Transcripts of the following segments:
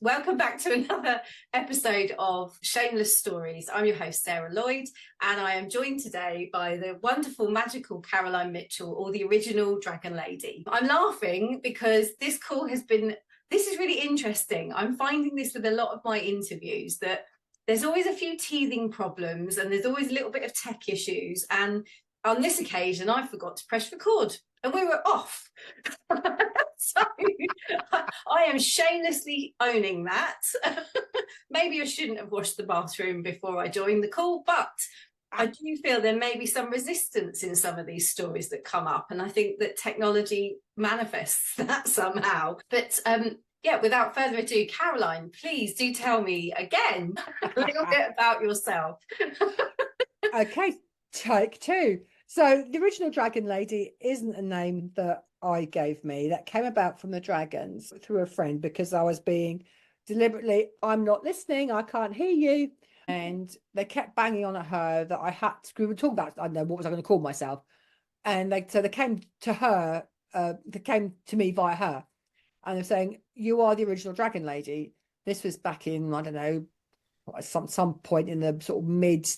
Welcome back to another episode of Shameless Stories. I'm your host, Sarah Lloyd, and I am joined today by the wonderful, magical Caroline Mitchell, or the original Dragon Lady. I'm laughing because this is really interesting. I'm finding this with a lot of my interviews, that there's always a few teething problems and there's always a little bit of tech issues. And on this occasion, I forgot to press record and we were off. So I am shamelessly owning that. Maybe I shouldn't have washed the bathroom before I joined the call, but I do feel there may be some resistance in some of these stories that come up. And I think that technology manifests that somehow. But yeah, without further ado, Caroline, please do tell me again a little bit about yourself. Okay, take two. So the original Dragon Lady isn't a name that I gave me. That came about from the dragons through a friend, because I was being deliberately, I'm not listening, I can't hear you. And they kept banging on at her that I had to, we were talking about, I don't know, what was I going to call myself? And they came to her, they came to me via her. And they're saying, you are the original Dragon Lady. This was back in, I don't know, some point in the sort of mid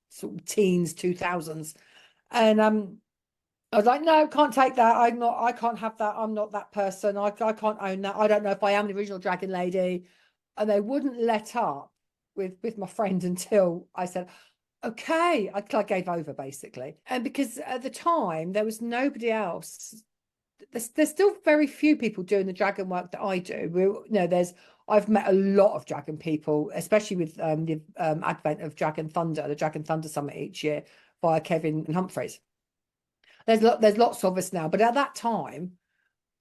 sort of teens, 2000s. And I was like, no, can't take that. I can't have that. I'm not that person. I can't own that. I don't know if I am the original Dragon Lady. And they wouldn't let up with my friend until I said, okay, I gave over, basically. And because at the time there was nobody else. There's still very few people doing the dragon work that I do. I've met a lot of dragon people, especially with the advent of Dragon Thunder, the Dragon Thunder Summit each year via Kevin and Humphreys. There's lots of us now, but at that time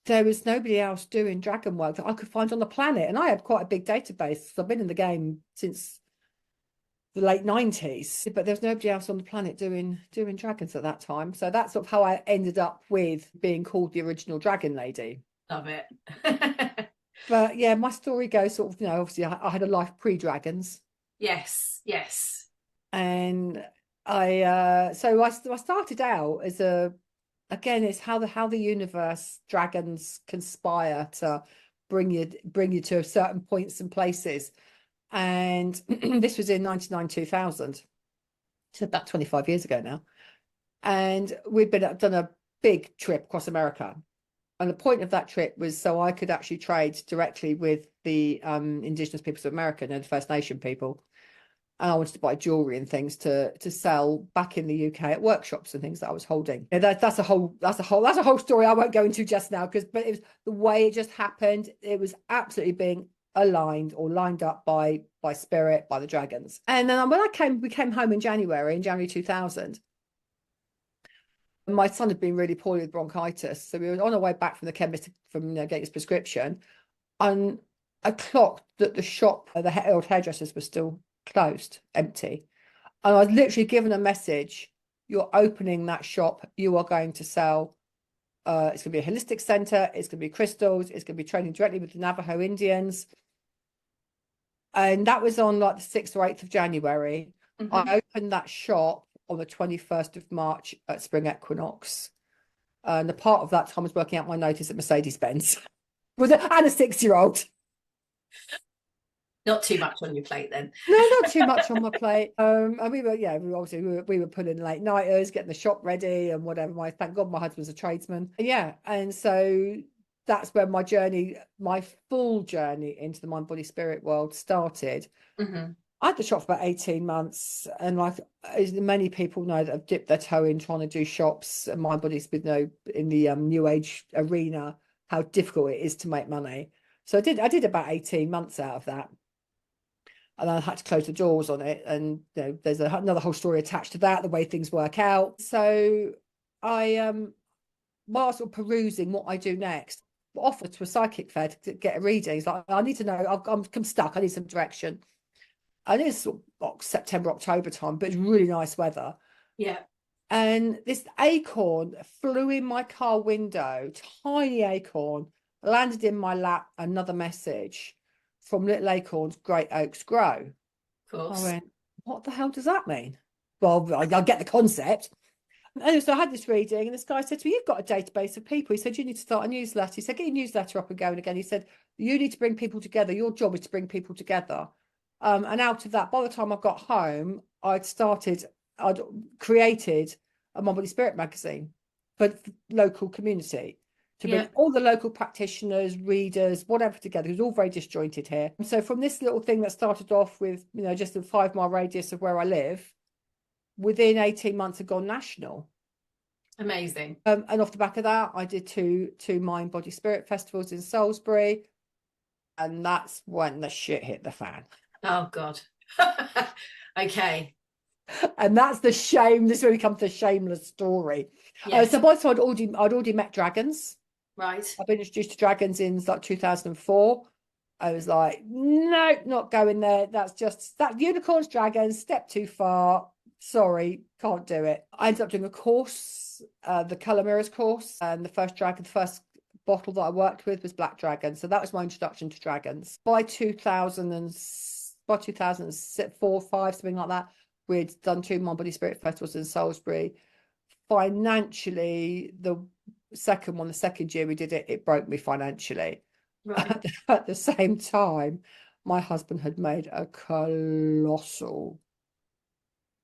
there was nobody else doing dragon work that I could find on the planet, and I had quite a big database. So I've been in the game since the late 90s, but there's nobody else on the planet doing dragons at that time. So that's sort of how I ended up with being called the original Dragon Lady. Love it. But yeah, my story goes sort of, obviously I had a life pre-dragons. Yes. And I started out as it's how the universe, dragons conspire to bring you to certain points and places. And this was in 1999, 2000. So about 25 years ago now. And we'd done a big trip across America. And the point of that trip was so I could actually trade directly with the indigenous peoples of America and the First Nation people. And I wanted to buy jewelry and things to sell back in the UK at workshops and things that I was holding. That's a whole story I won't go into just now, but it was the way it just happened. It was absolutely being aligned or lined up by spirit, by the dragons. And then when we came home in January 2000. My son had been really poorly with bronchitis, so we were on our way back from the chemist getting his prescription, and I clocked that the shop, the old hairdressers, was still closed, empty. And I was literally given a message: you're opening that shop, you are going to sell, it's going to be a holistic center, it's going to be crystals, it's going to be training directly with the Navajo Indians. And that was on like the 6th or 8th of January. Mm-hmm. I opened that shop on the 21st of March at spring equinox. And a part of that time I was working out my notice at Mercedes-Benz and a 6-year-old. Not too much on your plate then. No, not too much on my plate. And we were putting late nighters, getting the shop ready and whatever. Thank God my husband's a tradesman. And so that's where my full journey into the mind, body, spirit world started. Mm-hmm. I had the shop for about 18 months, and like as many people know that have dipped their toe in trying to do shops and mind bodies with in the new age arena, how difficult it is to make money. So I did about 18 months out of that. And I had to close the doors on it. And there's another whole story attached to that, the way things work out. So while sort of perusing what I do next, offered to a psychic fair to get a reading. It's like, I need to know, I'm stuck, I need some direction. And it's sort of September, October time, but it's really nice weather. Yeah. And this acorn flew in my car window, tiny acorn, landed in my lap, another message: from little acorns, great oaks grow. Of course. I went, what the hell does that mean? Well, I get the concept. And so I had this reading, and this guy said to me, you've got a database of people. He said, you need to start a newsletter. He said, get your newsletter up and going again. He said, You need to bring people together. Your job is to bring people together. And out of that, by the time I got home, I'd created a Mind Body Spirit magazine for the local community to bring all the local practitioners, readers, whatever together. It was all very disjointed here. So from this little thing that started off with, just a 5-mile radius of where I live, within 18 months had gone national. Amazing. And off the back of that, I did two Mind Body Spirit festivals in Salisbury. And that's when the shit hit the fan. Oh, God. Okay. And that's the shame. This is where we come to the shameless story. Yes. So by the time I'd already met dragons. Right. I've been introduced to dragons in like 2004. I was like, no, not going there. That's just that unicorns, dragons, step too far. Sorry, can't do it. I ended up doing a course, the Colour Mirrors course, and the first bottle that I worked with was Black Dragon. So that was my introduction to dragons. By 2004, 5, something like that, we'd done 2 Mind Body Spirit festivals in Salisbury. Financially, the second year we did it, it broke me financially. Right. At the same time, my husband had made a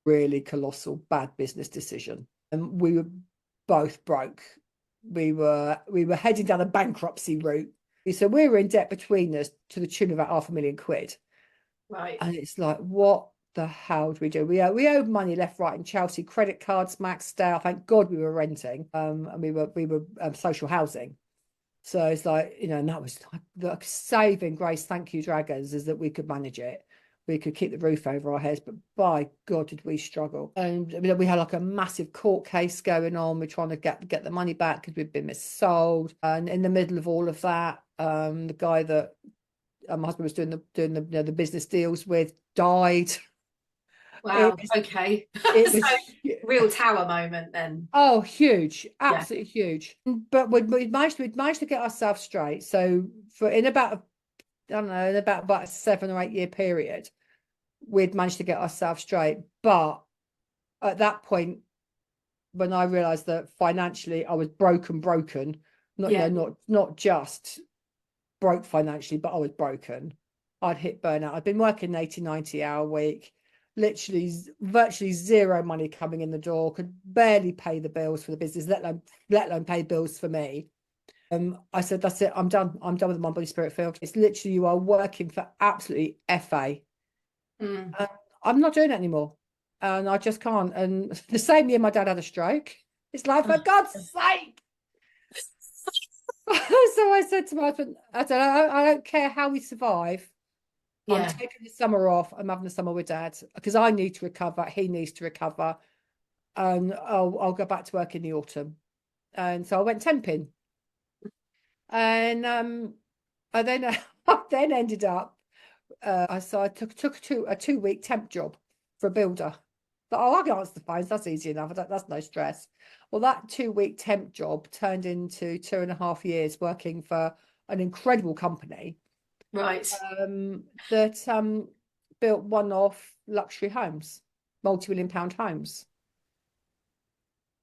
really colossal bad business decision, and we were both broke. We were heading down a bankruptcy route, so we were in debt between us to the tune of about £500,000. Right. And it's like, what the hell do we do? We owed money left, right, in Chelsea. Credit cards maxed out. Thank God we were renting, and we were social housing. So it's like, and that was like the saving grace. Thank you, dragons, is that we could manage it. We could keep the roof over our heads, but by God, did we struggle. And we had like a massive court case going on. We're trying to get the money back because we'd been missold. And in the middle of all of that, the guy that my husband was doing the business deals with died. Wow. Okay. It was real tower moment then. Oh, huge, absolutely huge. But we'd managed to get ourselves straight. So in about a 7 or 8 year period, we'd managed to get ourselves straight. But at that point, when I realized that financially I was broken, not just broke financially, but I was broken. I'd hit burnout. I'd been working an 80-90 hour week, literally virtually zero money coming in the door, could barely pay the bills for the business, let alone pay bills for me. I said, that's it, I'm done with the Mind Body Spirit field. It's literally, you are working for absolutely FA. I'm not doing it anymore, and I just can't. And the same year my dad had a stroke. It's like, for God's sake. So I said to my husband, I don't care how we survive. I'm taking the summer off. I'm having the summer with Dad because I need to recover. He needs to recover, and I'll go back to work in the autumn. And so I went temping, and I then ended up. I took a 2-week temp job for a builder. But I can answer the phones. That's easy enough. That's no stress. Well, that 2-week temp job turned into 2.5 years working for an incredible company. Right. That built one-off luxury homes, multi-million-pound homes.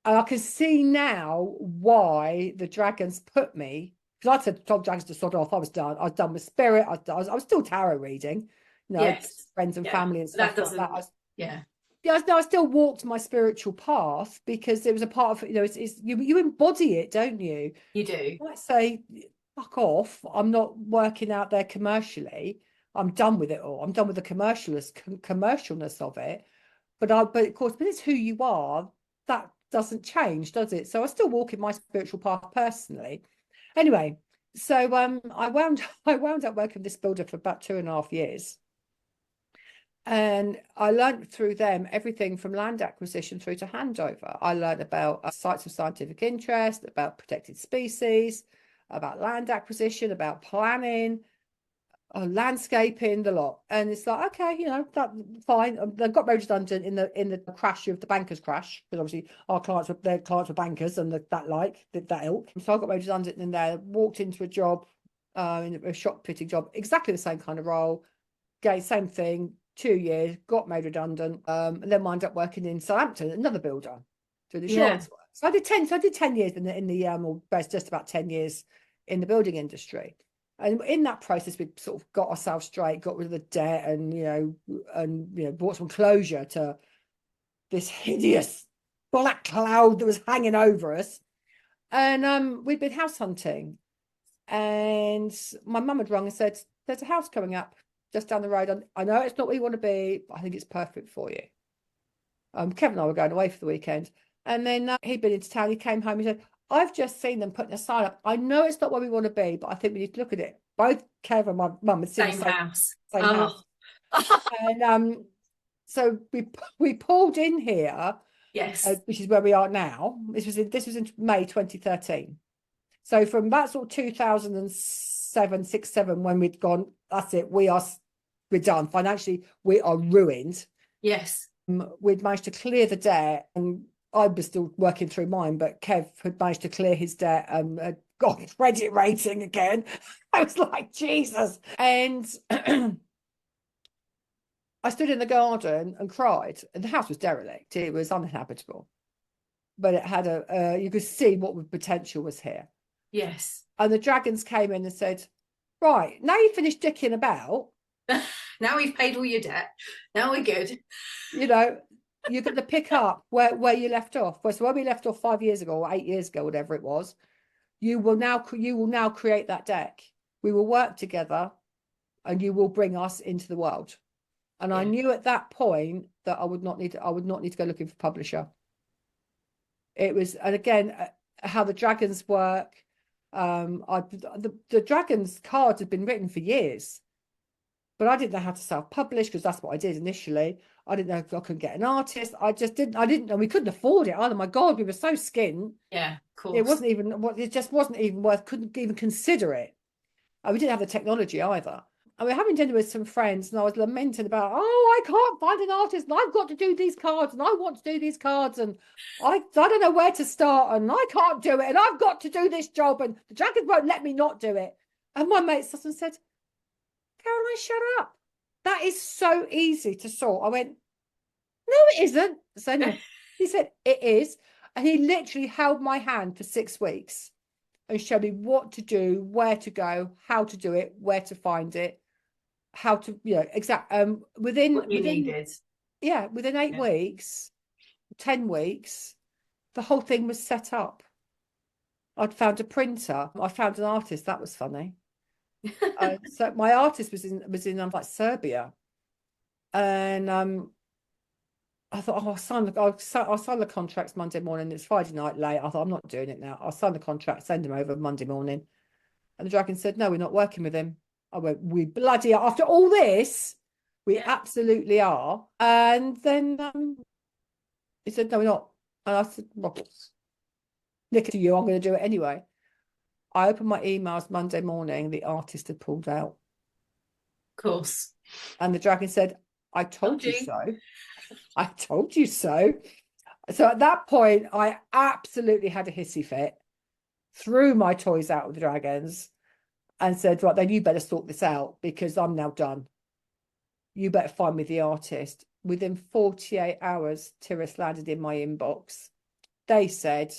And I can see now why the dragons put me, because I told dragons to sod off. I was done. I was done with spirit. I was still tarot reading, friends and family and stuff like that. I still walked my spiritual path because it was a part of, you embody it, don't you? You do. I say, fuck off. I'm not working out there commercially. I'm done with it all. I'm done with the commercialness of it. But of course, but it's who you are. That doesn't change, does it? So I still walk in my spiritual path personally. Anyway, so I wound up working with this builder for about 2.5 years. And I learned through them everything from land acquisition through to handover. I learned about sites of scientific interest, about protected species, about land acquisition, about planning, landscaping, the lot. And it's like, okay, that fine. They got made redundant in the crash of the bankers crash, because obviously their clients were bankers and that ilk. So I got made redundant in there, walked into a job, in a shop fitting job, exactly the same kind of role, same thing. 2 years, got made redundant, and then wound up working in Southampton, another builder, doing insurance work. So I did 10 years in the or just about 10 years in the building industry. And in that process, we sort of got ourselves straight, got rid of the debt, and brought some closure to this hideous black cloud that was hanging over us. And we'd been house hunting, and my mum had rung and said, "There's a house coming up just down the road. I know it's not where you want to be, but I think it's perfect for you." Kevin and I were going away for the weekend, and then he'd been into town. He came home. He said, "I've just seen them putting a sign up. I know it's not where we want to be, but I think we need to look at it." Both Kev and my mum had seen Same the house. same house, and so we pulled in here, Yes. which is where we are now. This was in May 2013. So from that sort of 2007, 6, 7, when we'd gone, that's it. We're done financially. We are ruined. Yes. We'd managed to clear the debt, and I was still working through mine, but Kev had managed to clear his debt and had got credit rating again. I was like, Jesus. And I stood in the garden and cried. And the house was derelict. It was uninhabitable. But it had you could see what the potential was here. Yes. And the dragons came in and said, "Right, now you've finished dicking about. Now we've paid all your debt. Now we're good. You're going to pick up where you left off." So where we left off 5 years ago or 8 years ago, whatever it was, you will now create that deck. We will work together, and you will bring us into the world. And I knew at that point that I would not need to go looking for a publisher. It was, and again, how the dragons work. The dragons cards had been written for years, but I didn't know how to self-publish, because that's what I did initially. I didn't know if I could get an artist. I didn't know. We couldn't afford it either. My God, we were so skint. Yeah, of course. It just wasn't even worth, couldn't even consider it. And we didn't have the technology either. And we were having dinner with some friends, and I was lamenting about, I can't find an artist, and I've got to do these cards, and I want to do these cards, and I don't know where to start, and I can't do it, and I've got to do this job, and the dragons won't let me not do it. And my mate husband said, "Caroline, shut up. That is so easy to sort." I went, "No, it isn't." So anyway, he said, "It is." And he literally held my hand for 6 weeks and showed me what to do, where to go, how to do it, where to find it, how to, within what you needed. Yeah, within 8 weeks, 10 weeks, the whole thing was set up. I'd found a printer. I found an artist. That was funny. So my artist was in like Serbia, and I thought, I'll sign the contracts Monday morning. It's Friday night late. I thought, I'm not doing it now. I'll sign the contract, send him over Monday morning. And the dragon said, "No, we're not working with him." I went, "We bloody are. After all this, we absolutely are." And then he said, "No, we're not." And I said, "Well, nick it to you. I'm going to do it anyway." I opened my emails Monday morning. The artist had pulled out. Of course. And the dragon said, "I told you so. I told you so." So at that point, I absolutely had a hissy fit, threw my toys out with the dragons, and said, "Right, then you better sort this out, because I'm now done. You better find me the artist." Within 48 hours, Tiris landed in my inbox. They said,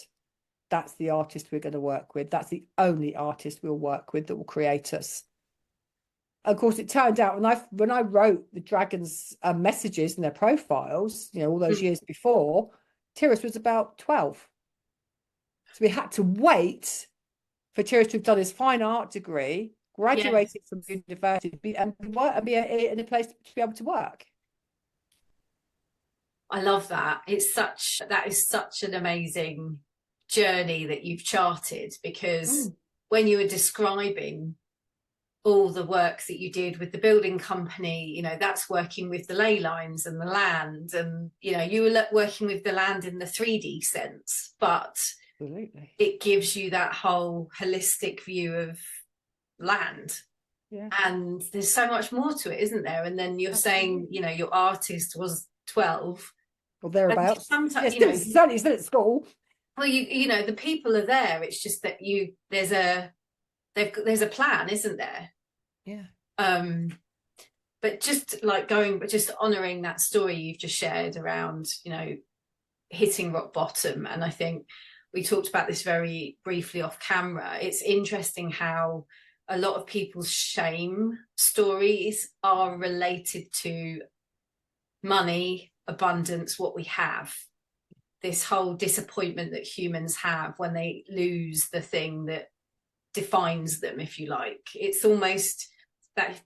"That's the artist we're going to work with. That's the only artist we'll work with that will create us." Of course, it turned out when I wrote the dragons' messages and their profiles, all those years before, Tiris was about 12. So we had to wait for Tiris to have done his fine art degree, graduated from university, and be in a place to be able to work. I love that. That is such an amazing journey that you've charted, because when you were describing all the work that you did with the building company, that's working with the ley lines and the land, and you were working with the land in the 3D sense, but absolutely, it gives you that whole holistic view of land. And there's so much more to it, isn't there? And then you're saying your artist was 12 or thereabouts. Sometimes certainly still at school. Well, the people are there. It's just that there's a plan, isn't there? But just honoring that story you've just shared around hitting rock bottom. And I think we talked about this very briefly off camera. It's interesting how a lot of people's shame stories are related to money, abundance, what we have. This whole disappointment that humans have when they lose the thing that defines them, if you like. It's almost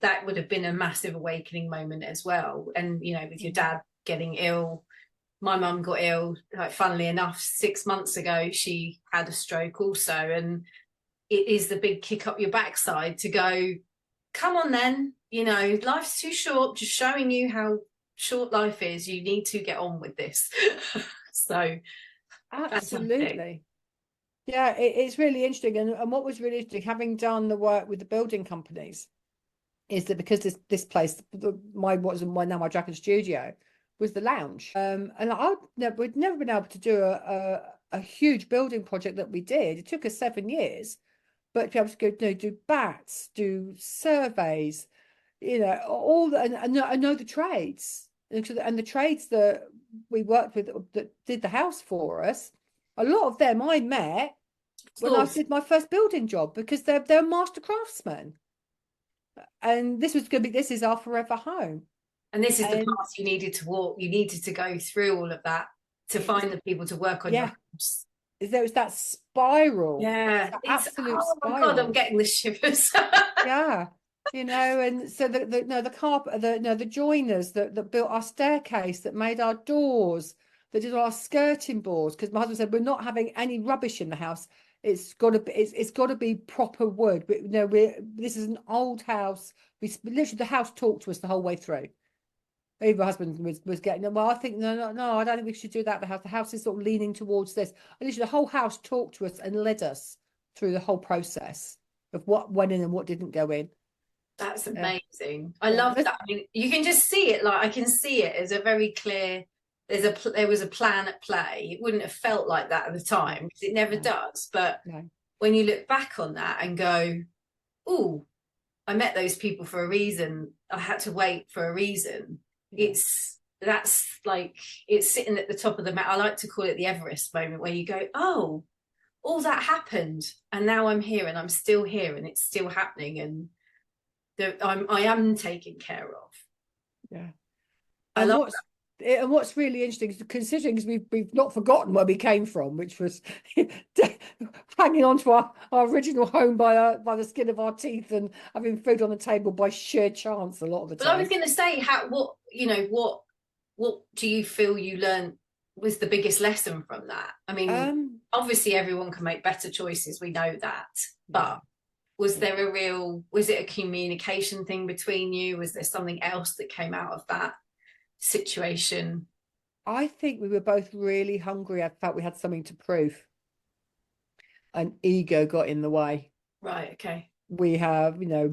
that would have been a massive awakening moment as well. And, you know, with your dad getting ill, my mum got ill, like, funnily enough, 6 months ago, she had a stroke also. And it is the big kick up your backside to go, come on then, you know, life's too short, just showing you how short life is. You need to get on with this. So Absolutely. fantastic. Yeah, it's really interesting. And what was really interesting, having done the work with the building companies, is that because this place, my Dragon Studio, was the lounge. And we'd never been able to do a huge building project that we did. It took us 7 years, but to be able to go, you know, do bats, do surveys, you know, and know the trades. And the trades that we worked with that did the house for us, a lot of them I met when I did my first building job, because they're master craftsmen. And this is our forever home. And this is the path you needed to walk. You needed to go through all of that to find the people to work on your house. There was that spiral. Yeah, it's absolute oh spiral. my God, I'm getting the shivers. Yeah, you know, and so the joiners that built our staircase, that made our doors, that did our skirting boards, because my husband said we're not having any rubbish in the house. It's got to be proper wood. But, you know, this is an old house. We literally, the house talked to us the whole way through. Even my husband was getting, well, I think no, I don't think we should do that. The house is sort of leaning towards this. And literally the whole house talked to us and led us through the whole process of what went in and what didn't go in. That's amazing. I love that. I mean, you can just see it. Like, I can see it as a very clear, there was a plan at play. It wouldn't have felt like that at the time, because it never does. But when you look back on that and go, oh, I met those people for a reason. I had to wait for a reason. That's like, it's sitting at the top of the mountain. I like to call it the Everest moment, where you go, oh, all that happened, and now I'm here, and I'm still here, and it's still happening, and I am taken care of. Yeah. I love that. And what's really interesting is, considering we've not forgotten where we came from, which was hanging on to our original home by the skin of our teeth, and having food on the table by sheer chance a lot of the time. But I was going to say, what do you feel you learned was the biggest lesson from that? I mean, obviously everyone can make better choices, we know that, but was it a communication thing between you? Was there something else that came out of that situation? I think we were both really hungry. I felt we had something to prove, and ego got in the way. Right. Okay. We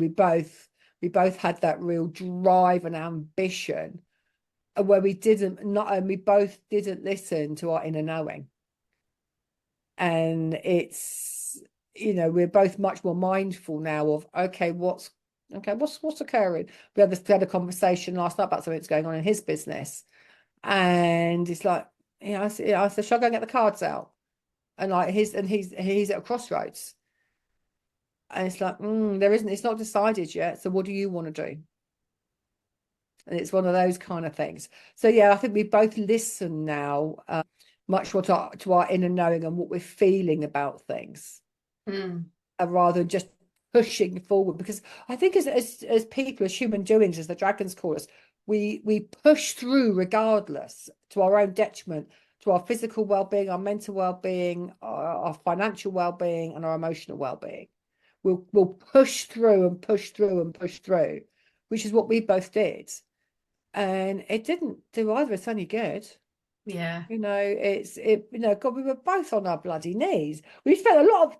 both had that real drive and ambition, where we both didn't listen to our inner knowing. And it's, you know, we're both much more mindful now of, what's occurring. We had a conversation last night about something that's going on in his business, and it's like, you know, I said, shall I go and get the cards out? And like he's at a crossroads, and it's like, it's not decided yet, so what do you want to do? And it's one of those kind of things. So yeah, I think we both listen now, much more to our inner knowing and what we're feeling about things, rather than just pushing forward. Because I think as people, as human doings, as the dragons call us, we push through regardless, to our own detriment, to our physical well-being, our mental well-being, our financial well-being, and our emotional well-being. We'll push through and push through and push through, which is what we both did. And it didn't do either of us any good. Yeah. You know, God, we were both on our bloody knees. We spent a lot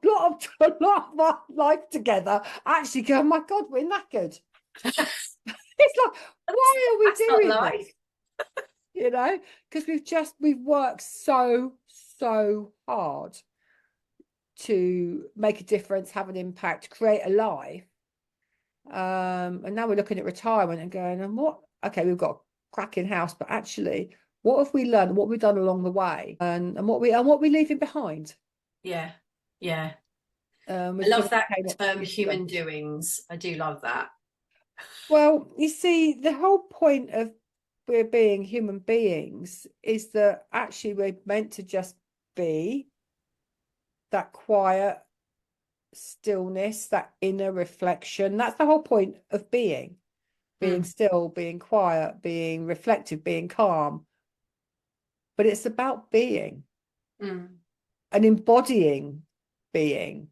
of our life together actually going, my God, we're knackered. It's like, why are we doing this? You know, because we've worked so hard to make a difference, have an impact, create a life. And now we're looking at retirement and going, we've got a cracking house, but actually, what have we learned? What we've done along the way, and what we're leaving behind? Yeah. I If love somebody that came up to term, you and human doings. I do love that. well, you see, the whole point of we're being human beings is that actually we're meant to just be that quiet stillness, that inner reflection. That's the whole point of being still, being quiet, being reflective, being calm. But it's about being and embodying being.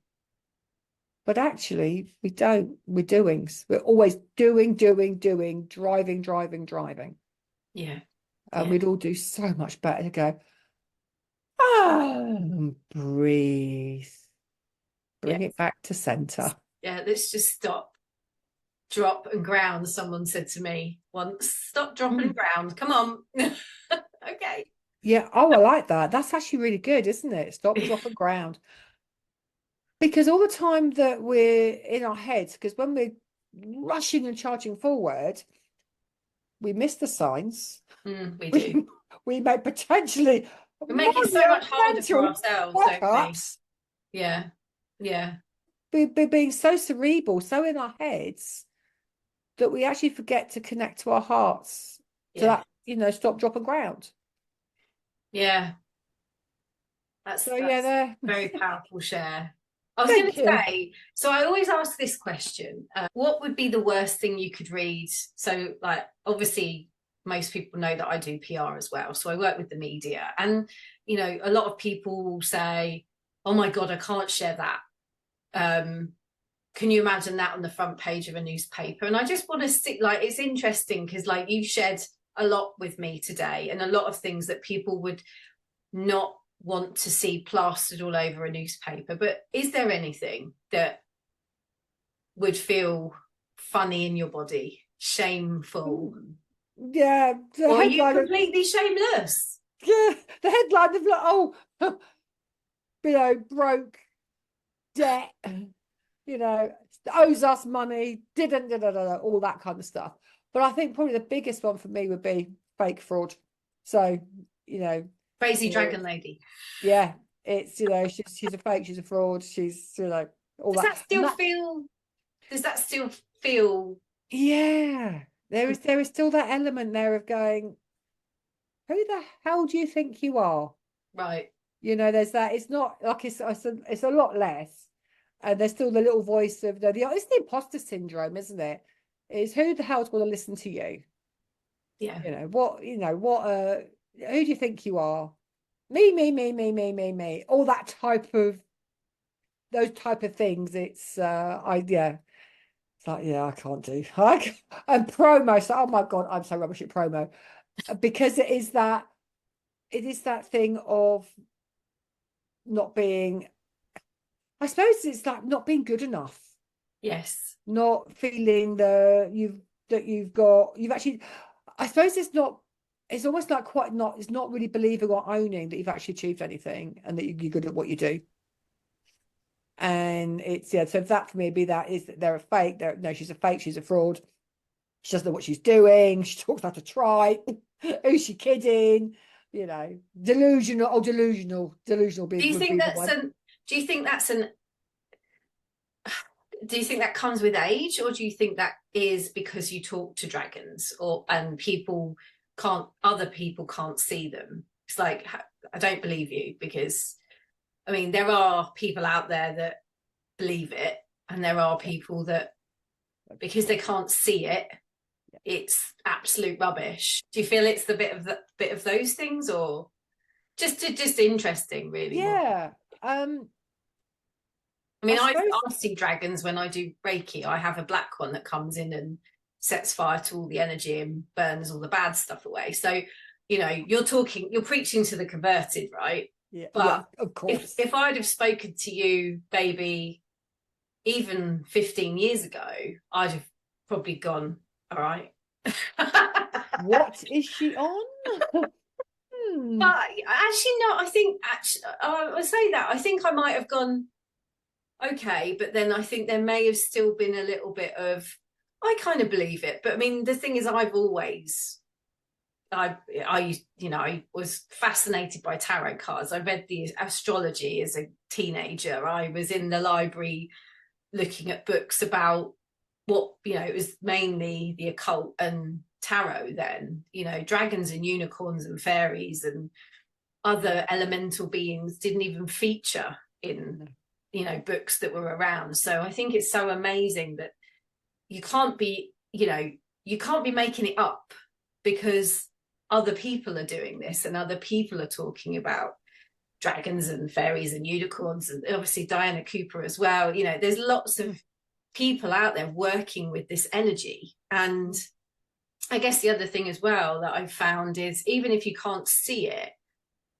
But actually, we don't. We're doing. We're always doing, driving, driving. Yeah. And we'd all do so much better to go, and breathe. Bring it back to center. Yeah, let's just stop, drop and ground. Someone said to me once, stop, drop and ground. Come on. Okay. Yeah. Oh, I like that. That's actually really good, isn't it? Stop, drop and ground. Because all the time that we're in our heads, because when we're rushing and charging forward, we miss the signs. We do. We may potentially We make it so much harder for ourselves, don't we? Yeah. Yeah. We're being so cerebral, so in our heads that we actually forget to connect to our hearts, to that, stop, drop and ground. Yeah. That's yeah, very powerful share. I was going to say, so I always ask this question, what would be the worst thing you could read? So like, obviously most people know that I do PR as well. So I work with the media and, a lot of people will say, oh my God, I can't share that. Can you imagine that on the front page of a newspaper? And I just want to stick, like, it's interesting because like you've shared a lot with me today and a lot of things that people would not want to see plastered all over a newspaper. But is there anything that would feel funny in your body, shameful? Yeah. Or are you completely shameless? Yeah. The headline of like, oh, broke, debt, owes us money, didn't, all that kind of stuff. But I think probably the biggest one for me would be fake fraud. So, crazy dragon lady. Yeah, it's she's a fake, she's a fraud, she's all does that. Does that still feel? Yeah, there is still that element there of going, who the hell do you think you are? Right. There's that. It's not like it's a lot less, and there's still the little voice of it's the imposter syndrome, isn't it? It's who the hell's going to listen to you? Yeah. What who do you think you are? Me. All that those type of things. It's It's like, I can't do. And promo. So, oh my God, I'm so rubbish at promo because it is that thing of not being. I suppose it's like not being good enough. Yes. Not feeling you've actually. I suppose it's not. It's almost like it's not really believing or owning that you've actually achieved anything and that you're good at what you do. And it's so that for me be that is that they're a fake. No, she's a fake, she's a fraud. She doesn't know what she's doing. She talks about a tribe. Who's she kidding? Delusional. Delusional. Do you think that comes with age, or do you think that is because you talk to dragons, and other people can't see them? It's like, I don't believe you, because I mean, there are people out there that believe it, and there are people that, because they can't see it, it's absolute rubbish. Do you feel it's the bit of those things, or just interesting, really? Yeah. I mean, I see dragons when I do Reiki. I have a black one that comes in and sets fire to all the energy and burns all the bad stuff away. So, you're preaching to the converted, right? Yeah, but of course. If I'd have spoken to you, baby, even 15 years ago, I'd have probably gone, all right. What is she on? But actually, no, I think I say that. I think I might have gone, okay, but then I think there may have still been a little bit of, I kind of believe it. But I mean, the thing is, I've always I was fascinated by tarot cards. I read the astrology as a teenager. I was in the library looking at books about what, it was mainly the occult and tarot then, dragons and unicorns and fairies and other elemental beings didn't even feature in, books that were around. So I think it's so amazing that you can't be making it up, because other people are doing this and other people are talking about dragons and fairies and unicorns, and obviously Diana Cooper as well. There's lots of people out there working with this energy. And I guess the other thing as well that I've found is, even if you can't see it,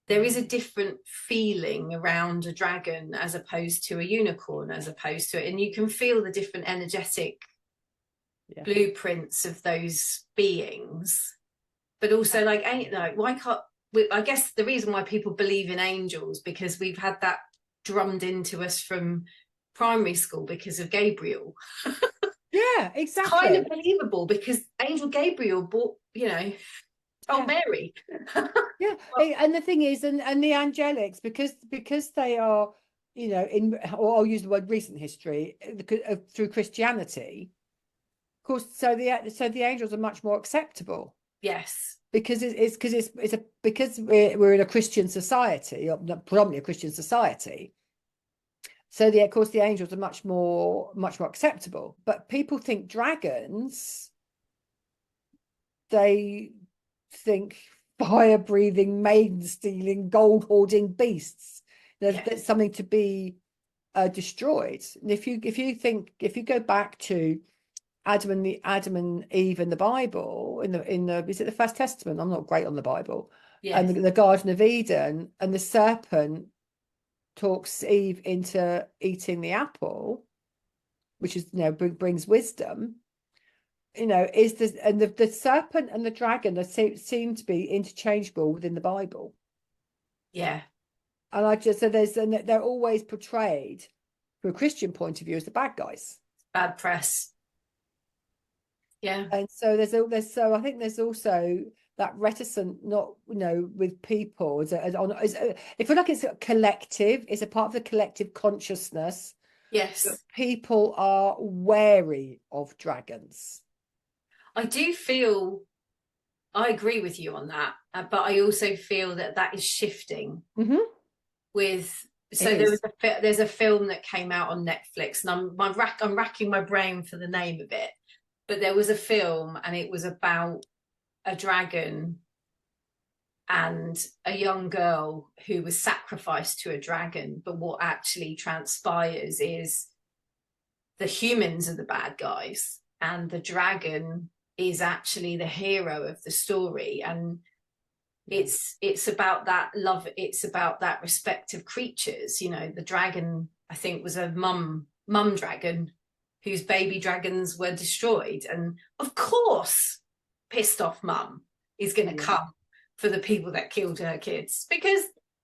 there is a different feeling around a dragon as opposed to a unicorn, as opposed to it, and you can feel the different energetic blueprints of those beings. But also, like, why can't I guess the reason why people believe in angels, because we've had that drummed into us from primary school because of Gabriel. Yeah, exactly. Kind of believable, because Angel Gabriel told Mary. Yeah, and the thing is, and the angelics, because they are, or I'll use the word recent history, through Christianity, of course. So the angels are much more acceptable. Yes, because because we're in a Christian society, or predominantly a Christian society. So of course the angels are much more acceptable. But people think dragons, they think fire-breathing, maiden-stealing, gold-hoarding beasts. There's something to be destroyed. And if you go back to Adam and Eve in the Bible, in the is it the First Testament? I'm not great on the Bible. yes. And the Garden of Eden, and the serpent talks Eve into eating the apple, which is brings wisdom. Is this, and the serpent and the dragon seem to be interchangeable within the Bible. Yeah. And they're always portrayed from a Christian point of view as the bad guys. Bad press. Yeah. And so I think there's also that reticent, not with people if we look, it's a collective, it's a part of the collective consciousness. Yes. People are wary of dragons. I agree with you on that, but I also feel that is shifting. There's a film that came out on Netflix, and I'm racking my brain for the name of it, but there was a film, and it was about a dragon and a young girl who was sacrificed to a dragon. But what actually transpires is the humans are the bad guys, and the dragon is actually the hero of the story. And it's about that love, it's about that respect of creatures. The dragon, I think, was a mum dragon whose baby dragons were destroyed, and of course pissed off mum is going to come for the people that killed her kids, because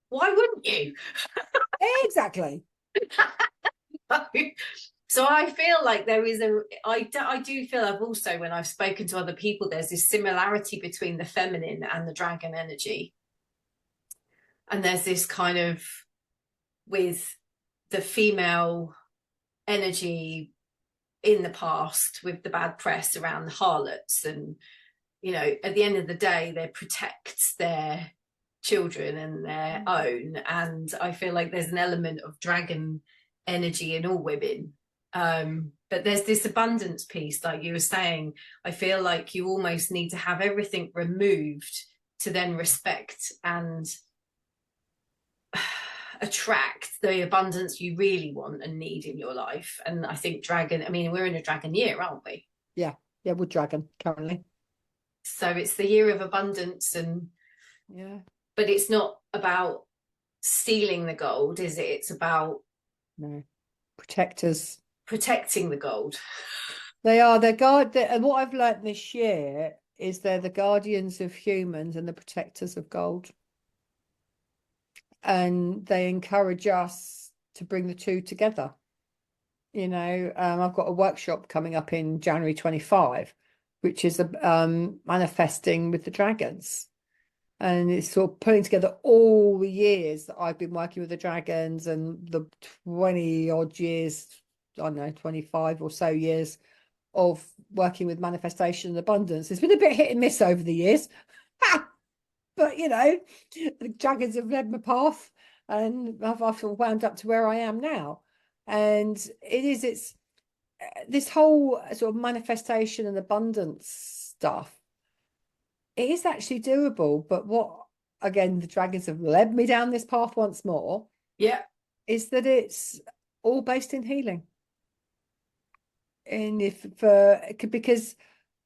why wouldn't you? Exactly. So I feel like there is I do feel, I've also, when I've spoken to other people, there's this similarity between the feminine and the dragon energy. And there's this kind of, with the female energy in the past, with the bad press around the harlots, and, at the end of the day, they protect their children and their own. And I feel like there's an element of dragon energy in all women. But there's this abundance piece, like you were saying. I feel like you almost need to have everything removed to then respect and attract the abundance you really want and need in your life. And I think we're in a dragon year, aren't we? Yeah, we're dragon currently. So it's the year of abundance, and but it's not about stealing the gold, is it? It's about protecting the gold. And what I've learned this year is they're the guardians of humans and the protectors of gold. And they encourage us to bring the two together. I've got a workshop coming up in January 25, which is manifesting with the dragons. And it's sort of putting together all the years that I've been working with the dragons and the 20 odd years, I don't know, 25 or so years of working with manifestation and abundance. It's been a bit hit and miss over the years. But, you know, the dragons have led my path and I've sort of wound up to where I am now. And it's this whole sort of manifestation and abundance stuff. It is actually doable, but again, the dragons have led me down this path once more. Yeah. Is that it's all based in healing. And because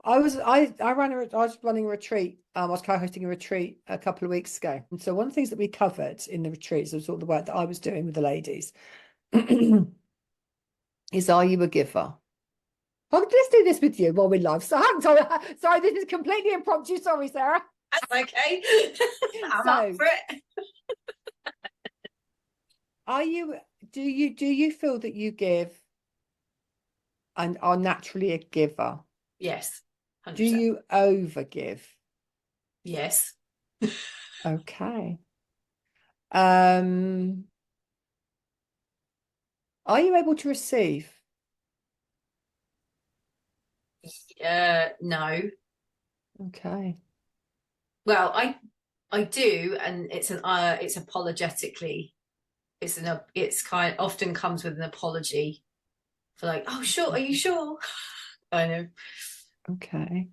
I was running a retreat. I was co-hosting a retreat a couple of weeks ago. And so one of the things that we covered in the retreats was all the work that I was doing with the ladies is, are you a giver? Oh, let's do this with you while we're live. Sorry, this is completely impromptu. Sorry, Sarah. That's okay. I'm up for it. Do you feel that you give and are naturally a giver? Yes. 100%. Do you overgive? Yes. Okay. Are you able to receive? No. Okay. Well, I do, and it's apologetically. It's kind often comes with an apology for like, oh sure, are you sure? I know. Okay.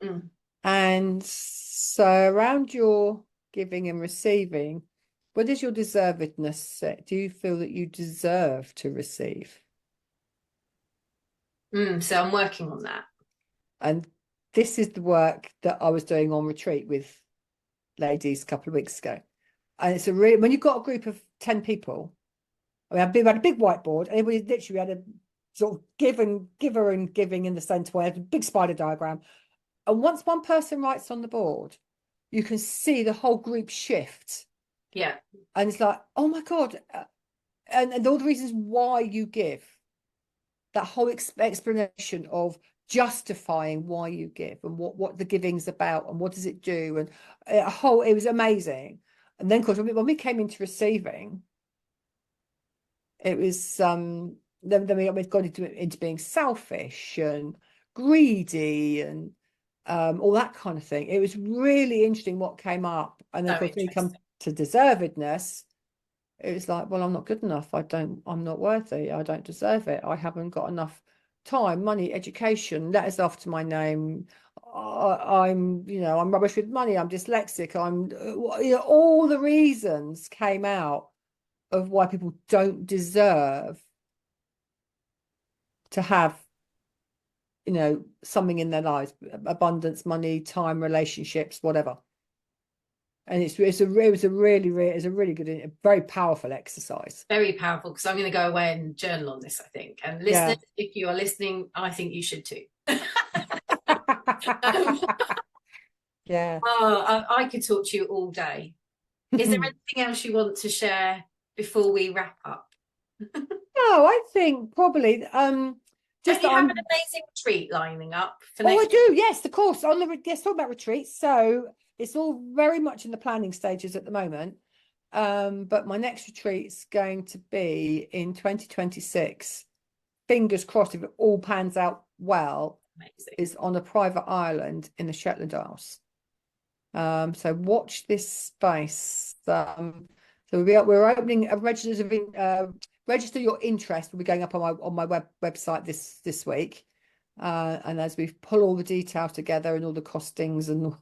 Mm. And so around your giving and receiving, what is your deservedness set? Do you feel that you deserve to receive? So I'm working on that. And this is the work that I was doing on retreat with ladies a couple of weeks ago. And it's when you've got a group of 10 people, I mean, we had a big whiteboard, and we literally had a sort of giver and giving in the center, where a big spider diagram. And once one person writes on the board, you can see the whole group shift. Yeah. And it's like, oh my God. And all the reasons why you give, that whole explanation of justifying why you give and what the giving's about and what does it do. And it was amazing. And then, of course, when we came into receiving, it was, then we've gone into being selfish and greedy and all that kind of thing. It was really interesting what came up. And then, of course, when you come to deservedness, it was like, well, I'm not good enough. I'm not worthy. I don't deserve it. I haven't got enough time, money, education, letters after my name. I'm rubbish with money. I'm dyslexic. All the reasons came out of why people don't deserve to have, something in their lives, abundance, money, time, relationships, whatever. And it was a really good, very powerful exercise. Very powerful, because I'm going to go away and journal on this, I think. And listeners, if you are listening, I think you should too. Yeah. Oh, I could talk to you all day. Is there anything else you want to share before we wrap up? No, I think probably Don't you have an amazing retreat lining up for next? Oh, I do. Yes, of course. Talk about retreats. So it's all very much in the planning stages at the moment. But my next retreat's going to be in 2026. Fingers crossed, if it all pans out well. Amazing. Is on a private island in the Shetland Isles. So watch this space. So we're opening a register your interest will be going up on my website this week. And as we pull all the details together and all the costings, and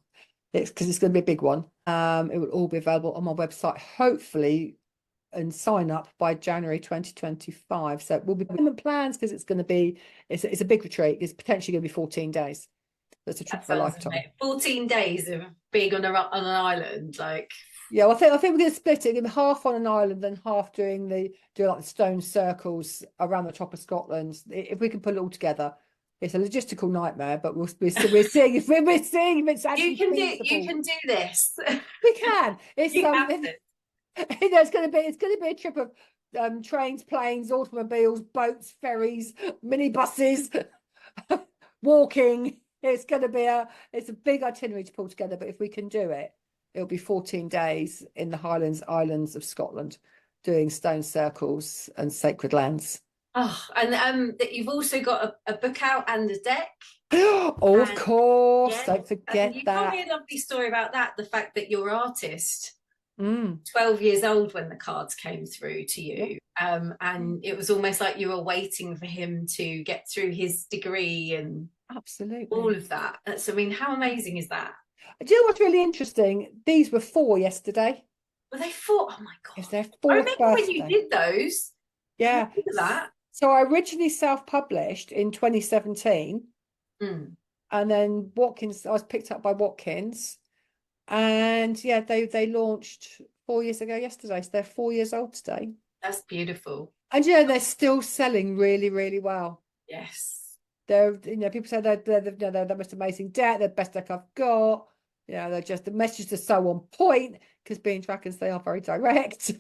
because it's going to be a big one, it will all be available on my website, hopefully, and sign up by January 2025. So it will be plans, because it's a big retreat. It's potentially going to be 14 days. That's a trip of a lifetime. Amazing. 14 days of being on an island, like. Yeah, well, I think we're going to split it in half on an island, then half doing like the stone circles around the top of Scotland. If we can put it all together, it's a logistical nightmare, but we're seeing if it's actually you can do this. We can. It's it's going to be a trip of trains, planes, automobiles, boats, ferries, minibuses, walking. It's going to be it's a big itinerary to pull together, but if we can do it, it'll be 14 days in the Highlands Islands of Scotland, doing stone circles and sacred lands. Oh, and that you've also got a book out and a deck. Oh, of And course, yeah, don't and forget you told that. me a lovely story about that. The fact that your artist, Mm, 12 years old when the cards came through to yeah, you, and it was almost like you were waiting for him to get through his degree and all absolutely. of that. That's, I mean, how amazing is that? Do you know what's really interesting? These were 4 yesterday. Well, they thought, oh my It's God. their I fourth remember when you birthday. did those. I Yeah. remember that. So I originally self-published in 2017, Mm, and then Watkins, I was picked up by Watkins, and yeah, they launched 4 years ago yesterday. So they're 4 years old today. that's beautiful. And yeah, they're still selling really, really well. Yes. They're, people say they're the most amazing deck, they're the best deck I've got. They're just, the messages are so on point because being dragons, they are very direct.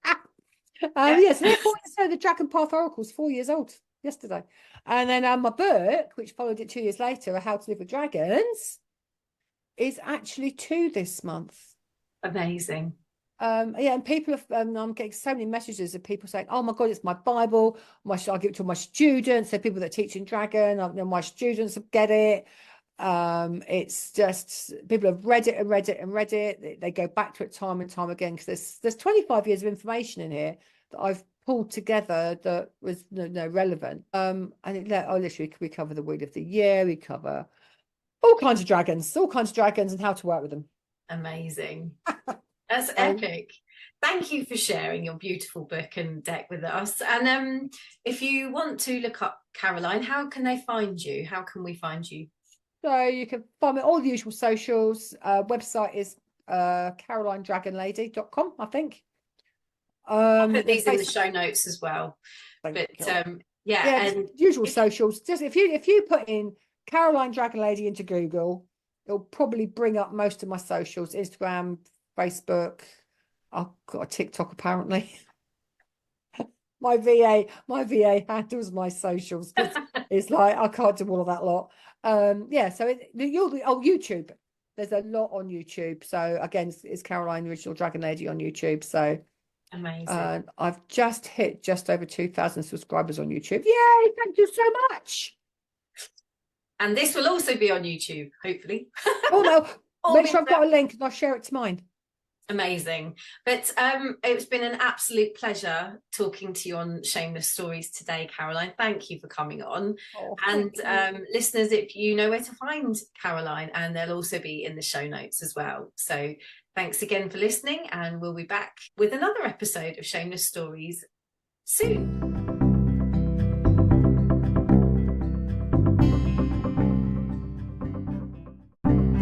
Yeah. Yes, they're 4 years old. The Dragon Path Oracle's 4 years old yesterday. And then my book, which followed it 2 years later, How to Live with Dragons, is actually 2 this month. Amazing. Yeah, and people have, I'm getting so many messages of people saying, "Oh my God, it's my Bible. I'll give it to my students." So people that teach in Dragon, my students get it. It's just people have read it and read it and read it. They go back to it time and time again because there's 25 years of information in here that I've pulled together that was relevant. And literally we cover the Wheel of the Year, we cover all kinds of dragons, and how to work with them. Amazing. That's Um, epic. Thank you for sharing your beautiful book and deck with us. And if you want to look up Caroline, how can they find you? How can we find you? So you can find me all the usual socials. Website is carolinedragonlady.com, I think. I'll put The these in the face, show notes as well. thank But you. yeah, Yeah, and usual if socials. Just if you put in Caroline Dragon Lady into Google, it'll probably bring up most of my socials: Instagram, Facebook. I've got a TikTok apparently. My VA handles my socials because it's like I can't do all of that lot. Yeah, so YouTube. There's a lot on YouTube. So again, it's Caroline Original Dragon Lady on YouTube. So amazing. I've just hit just over 2,000 subscribers on YouTube. Yay! Thank you so much. And this will also be on YouTube, hopefully. Oh no, All make been sure I've got a link and I'll share it to mine. amazing. But it's been an absolute pleasure talking to you on Shameless Stories today, Caroline. Thank you for coming on. Oh, And thank you. listeners, if you know where to find Caroline, and they'll also be in the show notes as well. So thanks again for listening, and we'll be back with another episode of Shameless Stories soon.